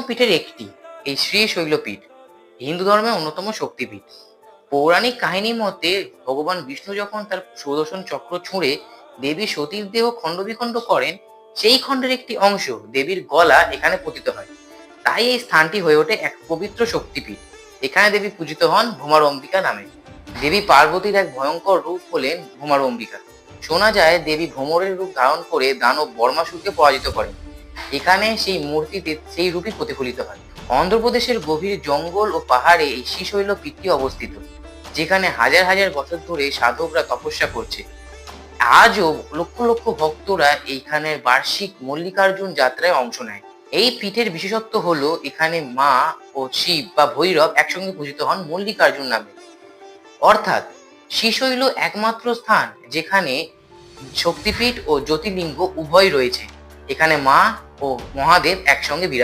পীঠের একটি এই শ্রীশৈলপীঠ হিন্দু ধর্মের অন্যতম শক্তিপীঠ। পৌরাণিক কাহিনী মতে ভগবান বিষ্ণু যখন তার সুদর্শন চক্র ছুঁড়ে দেবী সতীর দেহ খণ্ডবিখণ্ড করেন, সেই খণ্ডের একটি অংশ দেবীর গলা এখানে পতিত হয়। তাই এই স্থানটি হয়ে ওঠে এক পবিত্র শক্তিপীঠ। এখানে দেবী পূজিত হন ভূমার অম্বিকা নামে। দেবী পার্বতীর এক ভয়ঙ্কর রূপ হলেন ভূমার অম্বিকা। শোনা যায় দেবী ভ্রমরের রূপ ধারণ করে দানব বর্মাসুরকে পরাজিত করেন। এখানে সেই মূর্তিতে সেই রূপই প্রতিফলিত হয়। অন্ধ্রপ্রদেশের গভীর জঙ্গল ও পাহাড়ে এই শ্রীশৈল পীঠটি অবস্থিত, যেখানে হাজার হাজার বছর ধরে সাধকরা তপস্যা করছে। আজও লক্ষ লক্ষ ভক্তরা এইখানের বার্ষিক মল্লিকার্জুন যাত্রায় অংশ নেয়। এই পীঠের বিশেষত্ব হলো এখানে মা ও শিব বা ভৈরব একসঙ্গে পূজিত হন মল্লিকার্জুন নামে। অর্থাৎ শ্রীশৈল একমাত্র স্থান যেখানে শক্তিপীঠ ও জ্যোতির্লিঙ্গ উভয় রয়েছে। এখানে মা ও মহাদেব একসঙ্গে বিরাজ